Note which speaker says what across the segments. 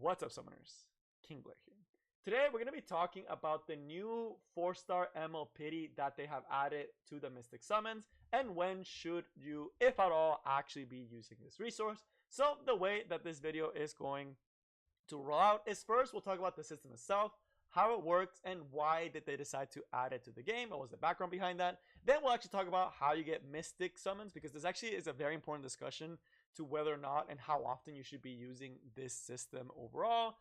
Speaker 1: What's up, summoners? King Blair here. Today we're going to be talking about the new 4-star ML Pity that they have added to the Mystic Summons, and when should you, if at all, actually be using this resource. So the way that this video is going to roll out is first we'll talk about the system itself, how it works, and why did they decide to add it to the game, what was the background behind that. Then we'll actually talk about how you get Mystic Summons, because this actually is a very important discussion to whether or not and how often you should be using this system overall,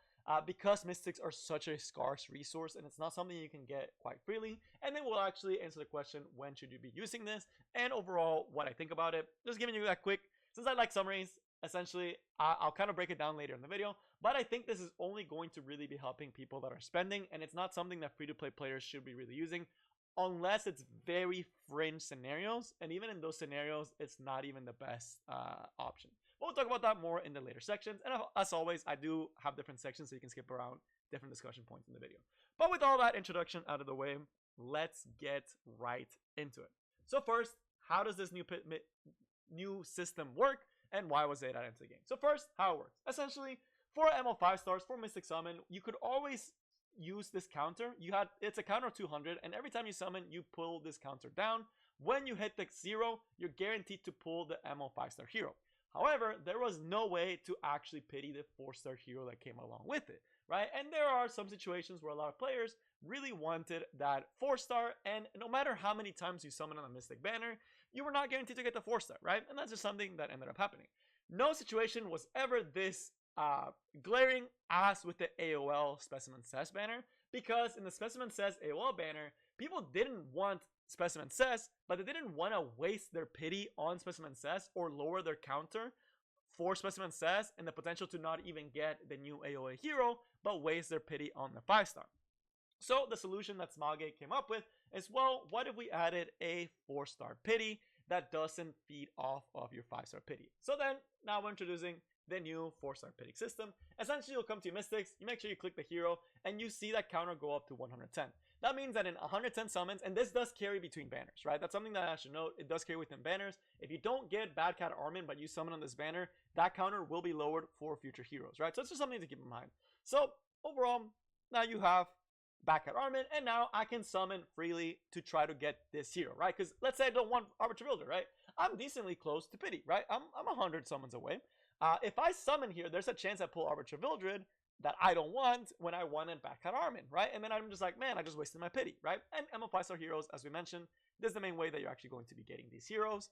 Speaker 1: because Mystics are such a scarce resource and it's not something you can get quite freely. And then we'll actually answer the question, when should you be using this, and overall what I think about it. Just giving you that quick, since I like summaries, essentially I'll kind of break it down later in the video, but I think this is only going to really be helping people that are spending, and it's not something that free-to-play players should be really using unless it's very fringe scenarios, and even in those scenarios it's not even the best option. But we'll talk about that more in the later sections, and as always I do have different sections so you can skip around different discussion points in the video. But with all that introduction out of the way, let's get right into it. So first, how does this new system work, and why was it added into the game? So first, how it works. Essentially, for ML 5 stars, for Mystic Summon, you could always use this counter. It's a counter of 200, and every time you summon, you pull this counter down. When you hit the 0, you're guaranteed to pull the ML 5-star hero. However, there was no way to actually pity the 4-star hero that came along with it, right? And there are some situations where a lot of players really wanted that 4-star, and no matter how many times you summon on a Mystic banner, you were not guaranteed to get the 4-star, right? And that's just something that ended up happening. No situation was ever this glaring as with the AOL Specimen Says banner, because in the Specimen Says AOL banner, people didn't want Specimen Says, but they didn't want to waste their pity on Specimen Says or lower their counter for Specimen Says and the potential to not even get the new AOA hero, but waste their pity on the 5-star. So the solution that Smilegate came up with is, well, what if we added a 4-star pity that doesn't feed off of your 5-star pity? So then, now we're introducing the new 4-star pity system. Essentially, you'll come to your Mystics, you make sure you click the hero, and you see that counter go up to 110. That means that in 110 summons, and this does carry between banners, right? That's something that I should note. It does carry within banners. If you don't get Bad Cat Armin, but you summon on this banner, that counter will be lowered for future heroes, right? So it's just something to keep in mind. So overall, now you have Bad Cat Armin, and now I can summon freely to try to get this hero, right? Because let's say I don't want Arbiter Builder, right? I'm decently close to pity, right? I'm 100 summons away. If I summon here, there's a chance I pull Arbiter Vildred that I don't want when I wanted Bad Cat Armin, right? And then I'm just like, man, I just wasted my pity, right? And ML 5-star heroes, as we mentioned, this is the main way that you're actually going to be getting these heroes.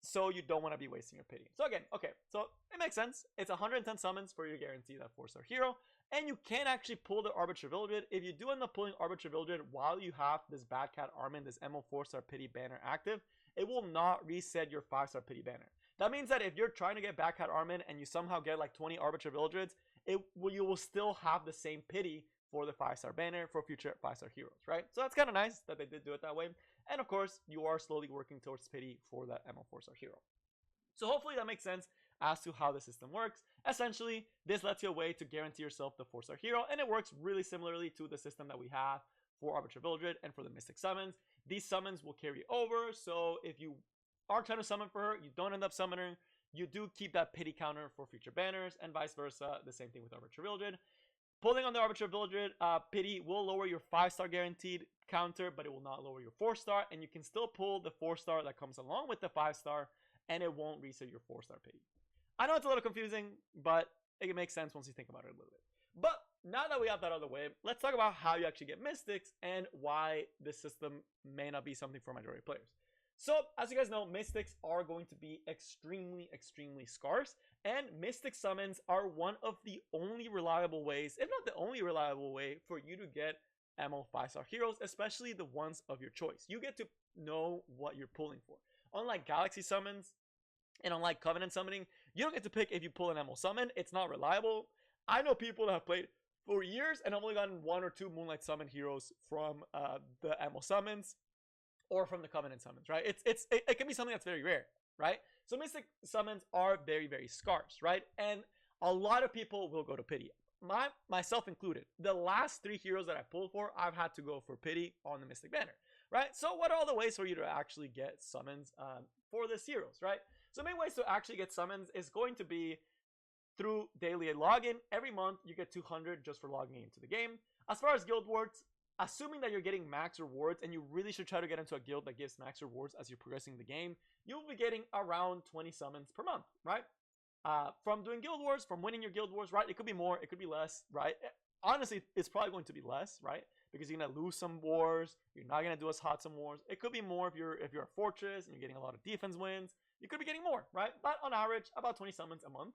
Speaker 1: So you don't want to be wasting your pity. So again, okay, so it makes sense. It's 110 summons for your guarantee that 4-star hero. And you can actually pull the Arbiter Vildred. If you do end up pulling Arbiter Vildred while you have this Bad Cat Armin, this ML 4-star pity banner active, it will not reset your 5-star pity banner. That means that if you're trying to get Bad Cat Armin and you somehow get like 20 Arbiter Vildreds, you will still have the same pity for the 5-star banner for future 5-star heroes, right? So that's kind of nice that they did do it that way. And of course, you are slowly working towards pity for that ML 4-star hero. So hopefully that makes sense as to how the system works. Essentially, this lets you a way to guarantee yourself the 4-star hero, and it works really similarly to the system that we have for Arbiter Vildred and for the Mystic Summons. These summons will carry over, so if you are trying to summon for her, you don't end up summoning, you do keep that pity counter for future banners, and vice versa. The same thing with Arbiter Vildred. Pulling on the Arbiter Vildred, pity will lower your 5-star guaranteed counter, but it will not lower your 4-star, and you can still pull the 4-star that comes along with the 5-star, and it won't reset your 4-star pity. I know it's a little confusing, but it makes sense once you think about it a little bit. But now that we have that out of the way, let's talk about how you actually get Mystics and why this system may not be something for majority of players. So, as you guys know, Mystics are going to be extremely scarce, and Mystic Summons are one of the only reliable ways, if not the only reliable way, for you to get ML 5-star heroes, especially the ones of your choice. You get to know what you're pulling for. Unlike Galaxy Summons, and unlike Covenant Summoning, you don't get to pick if you pull an ML Summon. It's not reliable. I know people that have played for years and only gotten 1 or 2 Moonlight Summon heroes from the ML Summons, or from the Covenant Summons, right? It can be something that's very rare, right? So Mystic Summons are very scarce, right? And a lot of people will go to pity, myself included. The last 3 heroes that I pulled for, I've had to go for pity on the Mystic banner, right? So what are all the ways for you to actually get summons for this heroes, right? So main ways to actually get summons is going to be through daily login. Every month, you get 200 just for logging into the game. As far as guild rewards, assuming that you're getting max rewards, and you really should try to get into a guild that gives max rewards as you're progressing the game, you'll be getting around 20 summons per month, right? From doing guild wars, from winning your guild wars, right? It could be more, it could be less, right? Honestly, it's probably going to be less, right? Because you're gonna lose some wars, you're not gonna do as hot some wars. It could be more if you're a fortress and you're getting a lot of defense wins. You could be getting more, right? But on average, about 20 summons a month.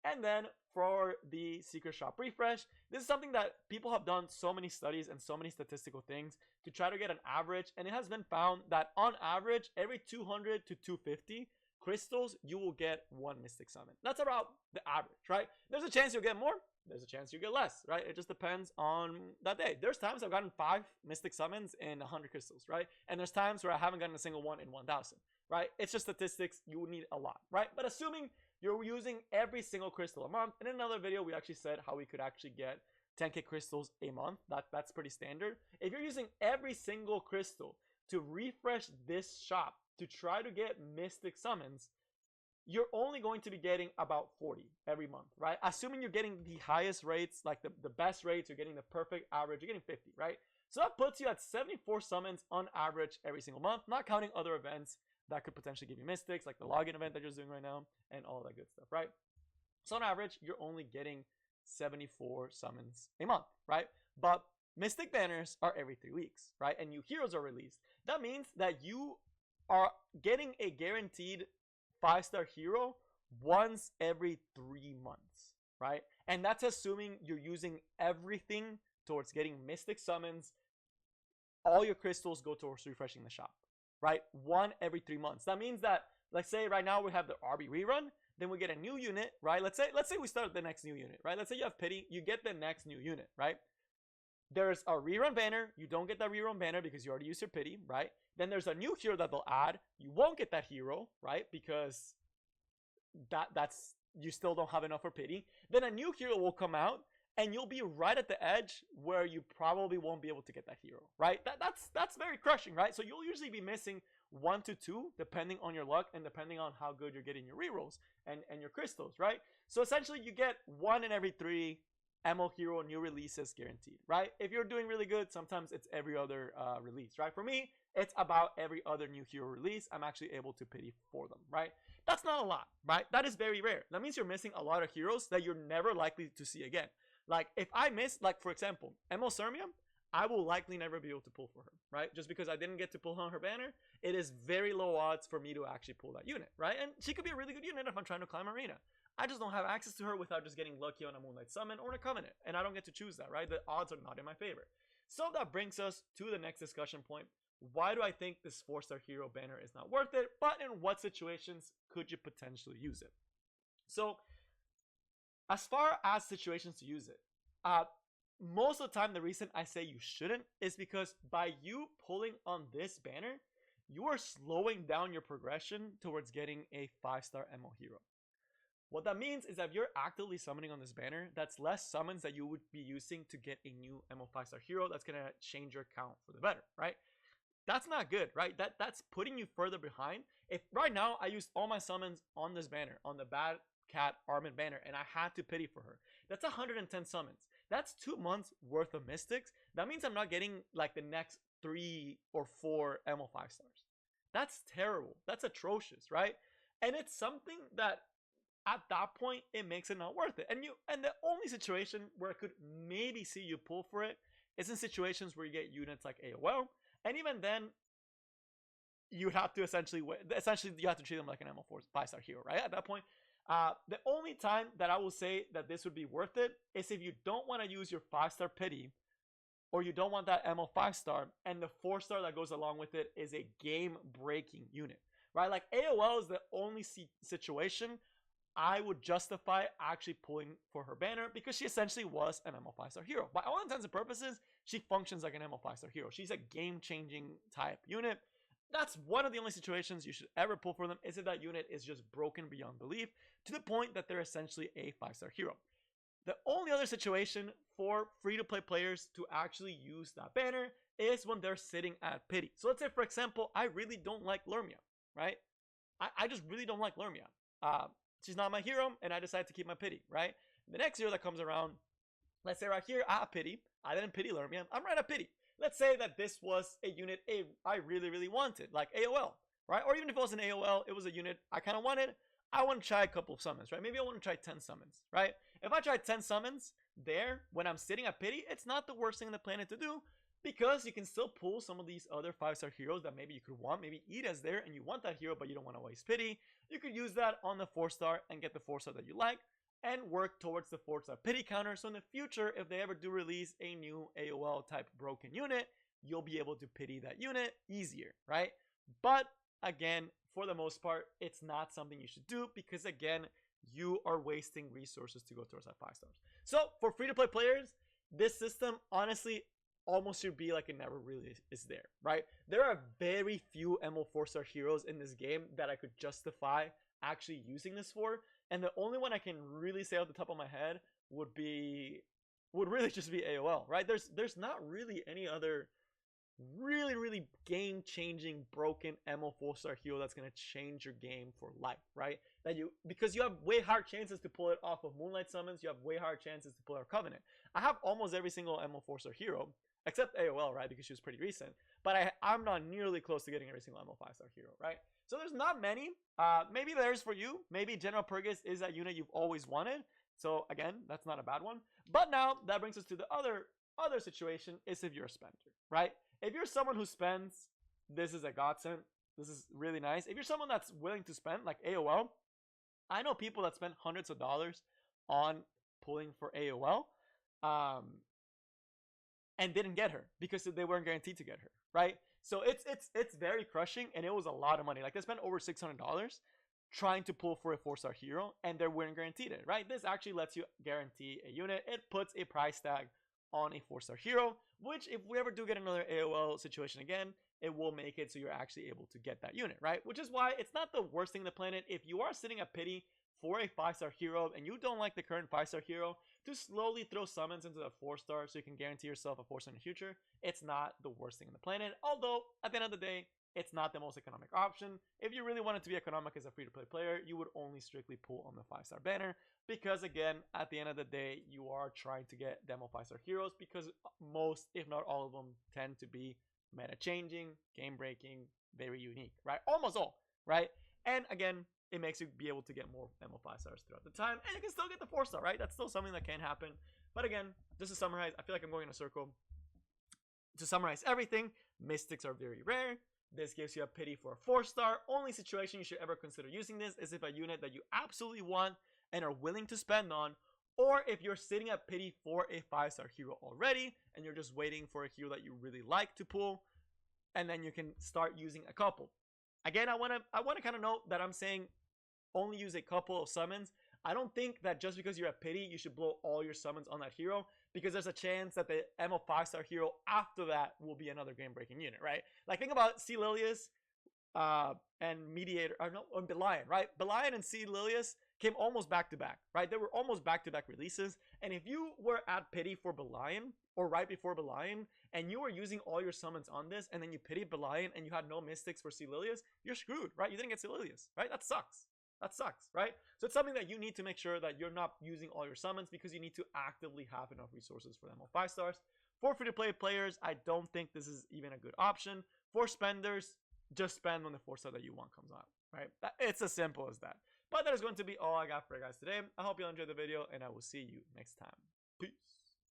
Speaker 1: And then for the secret shop refresh, this is something that people have done so many studies and so many statistical things to try to get an average, and it has been found that on average, every 200 to 250 crystals, you will get one mystic summon. That's about the average, right? There's a chance you'll get more, there's a chance you get less, right? It just depends on that day. There's times I've gotten 5 mystic summons in 100 crystals, right? And there's times where I haven't gotten a single one in 1,000, right? It's just statistics. You will need a lot, right? But assuming you're using every single crystal a month, in another video we actually said how we could actually get 10k crystals a month. That's pretty standard. If you're using every single crystal to refresh this shop to try to get mystic summons, you're only going to be getting about 40 every month, right? Assuming you're getting the highest rates, like the best rates, you're getting the perfect average, you're getting 50, right? So that puts you at 74 summons on average every single month, not counting other events that could potentially give you mystics, like the login event that you're doing right now, and all that good stuff, right? So on average, you're only getting 74 summons a month, right? But mystic banners are every 3 weeks, right? And new heroes are released. That means that you are getting a guaranteed 5-star hero once every 3 months, right? And that's assuming you're using everything towards getting mystic summons. All your crystals go towards refreshing the shop, right? One every 3 months. That means that, let's say right now we have the RB rerun, then we get a new unit, right? Let's say we start the next new unit, right? Let's say you have pity, you get the next new unit, right? There's a rerun banner. You don't get that rerun banner because you already used your pity, right? Then there's a new hero that they'll add. You won't get that hero, right? Because that's you still don't have enough for pity. Then a new hero will come out, and you'll be right at the edge where you probably won't be able to get that hero, right? That's very crushing, right? So you'll usually be missing 1 to 2 depending on your luck and depending on how good you're getting your rerolls and your crystals, right? So essentially you get 1 in every 3 ML hero new releases guaranteed, right? If you're doing really good, sometimes it's every other release, right? For me, it's about every other new hero release. I'm actually able to pity for them, right? That's not a lot, right? That is very rare. That means you're missing a lot of heroes that you're never likely to see again. Like if I miss, like for example, ML Sermia, I will likely never be able to pull for her, right? Just because I didn't get to pull on her banner, it is very low odds for me to actually pull that unit, right? And she could be a really good unit if I'm trying to climb arena. I just don't have access to her without just getting lucky on a Moonlight Summon or a Covenant, and I don't get to choose that, right? The odds are not in my favor. So that brings us to the next discussion point. Why do I think this 4-star hero banner is not worth it? But in what situations could you potentially use it? So, as far as situations to use it, most of the time the reason I say you shouldn't is because by you pulling on this banner, you are slowing down your progression towards getting a 5-star ML hero. What that means is that if you're actively summoning on this banner, that's less summons that you would be using to get a new ML 5-star hero that's going to change your count for the better, right? That's not good, right? That's putting you further behind. If right now I used all my summons on this banner, on the Bad Cat Armin banner, and I had to pity for her, that's 110 summons. That's 2 months worth of mystics. That means I'm not getting like the next 3 or 4 ML 5 stars. That's terrible. That's atrocious, right? And it's something that at that point it makes it not worth it. And the only situation where I could maybe see you pull for it is in situations where you get units like AOL, and even then you have to essentially you have to treat them like an ML 5-star hero, right? At that point, the only time that I will say that this would be worth it is if you don't want to use your 5-star pity, or you don't want that ML 5-star, and the 4-star that goes along with it is a game-breaking unit, right? Like AOL is the only situation I would justify actually pulling for her banner, because she essentially was an ML 5-star hero. By all intents and purposes, she functions like an ML 5-star hero. She's a game-changing type unit. That's one of the only situations you should ever pull for them, is if that unit is just broken beyond belief to the point that they're essentially a 5-star hero. The only other situation for free-to-play players to actually use that banner is when they're sitting at pity. So let's say, for example, I really don't like Lermia, right? I just really don't like Lermia. she's not my hero, and I decide to keep my pity, right? The next hero that comes around, let's say right here, I have pity. I didn't pity Lermian. I'm right at pity. Let's say that this was a unit I really, really wanted, like AOL, right? Or even if it was an AOL, it was a unit I kind of wanted. I want to try a couple of summons, right? Maybe I want to try 10 summons, right? If I try 10 summons there, when I'm sitting at pity, it's not the worst thing on the planet to do, because you can still pull some of these other 5-star heroes that maybe you could want. Maybe Ida's there and you want that hero, but you don't want to waste pity. You could use that on the 4-star and get the 4-star that you like, and work towards the 4-star pity counter. So in the future, if they ever do release a new AOL type broken unit, you'll be able to pity that unit easier, right? But again, for the most part, it's not something you should do, because again, you are wasting resources to go towards that 5 stars. So for free-to-play players, this system honestly almost should be like it never really is there, right? There are very few MO 4-star heroes in this game that I could justify actually using this for, and the only one I can really say off the top of my head would really just be AOL, right? There's not really any other really game-changing broken MO 4-star hero that's gonna change your game for life, right? Because you have way higher chances to pull it off of Moonlight summons, you have way higher chances to pull out Covenant. I have almost every single MO 4-star hero except AOL, right? Because she was pretty recent, but I'm not nearly close to getting every single MO 5-star hero, right? So there's not many. Maybe there's for you. Maybe General Purgus is that unit you've always wanted. So again, that's not a bad one. But now that brings us to the other situation, is if you're a spender, right? If you're someone who spends, this is a godsend. This is really nice. If you're someone that's willing to spend, like AOL, I know people that spend hundreds of dollars on pulling for AOL, and didn't get her because they weren't guaranteed to get her, right? So it's very crushing, and it was a lot of money. Like, they spent over $600 trying to pull for a 4-star hero, and they weren't guaranteed it, right? This actually lets you guarantee a unit. It puts a price tag on a 4-star hero, which if we ever do get another AOL situation again, it will make it so you're actually able to get that unit, right? Which is why it's not the worst thing in the planet if you are sitting at pity for a 5-star hero and you don't like the current 5-star hero, to slowly throw summons into a 4-star so you can guarantee yourself a 4-star in the future. It's not the worst thing in the planet, although at the end of the day, it's not the most economic option. If you really wanted to be economic as a free-to-play player, you would only strictly pull on the 5-star banner, because again, at the end of the day, you are trying to get demo 5-star heroes, because most, if not all of them, tend to be meta-changing, game-breaking, very unique, right? Almost all, right? And again, it makes you be able to get more demo 5-stars throughout the time, and you can still get the 4-star, right? That's still something that can happen. But again, just to summarize, I feel like I'm going in a circle. To summarize everything, Mystics are very rare. This gives you a pity for a 4-star. Only situation you should ever consider using this is if a unit that you absolutely want and are willing to spend on, or if you're sitting at pity for a 5-star hero already and you're just waiting for a hero that you really like to pull, and then you can start using a couple. Again, I want to kind of note that I'm saying only use a couple of summons. I don't think that just because you're at pity, you should blow all your summons on that hero, because there's a chance that the MO 5-star hero after that will be another game-breaking unit, right? Like, think about C. Lilius and Mediator, or no, and Belian, right? Belian and C. Lilius came almost back-to-back, right? They were almost back-to-back releases, and if you were at pity for Belian, or right before Belian, and you were using all your summons on this, and then you pitied Belian, and you had no Mystics for C. Lilius, you're screwed, right? You didn't get C. Lilius, right? That sucks. That sucks, right? So it's something that you need to make sure that you're not using all your summons, because you need to actively have enough resources for them all 5-stars. For free-to-play players, I don't think this is even a good option. For spenders, just spend when the 4-star that you want comes out, right? It's as simple as that. But that is going to be all I got for you guys today. I hope you enjoyed the video, and I will see you next time.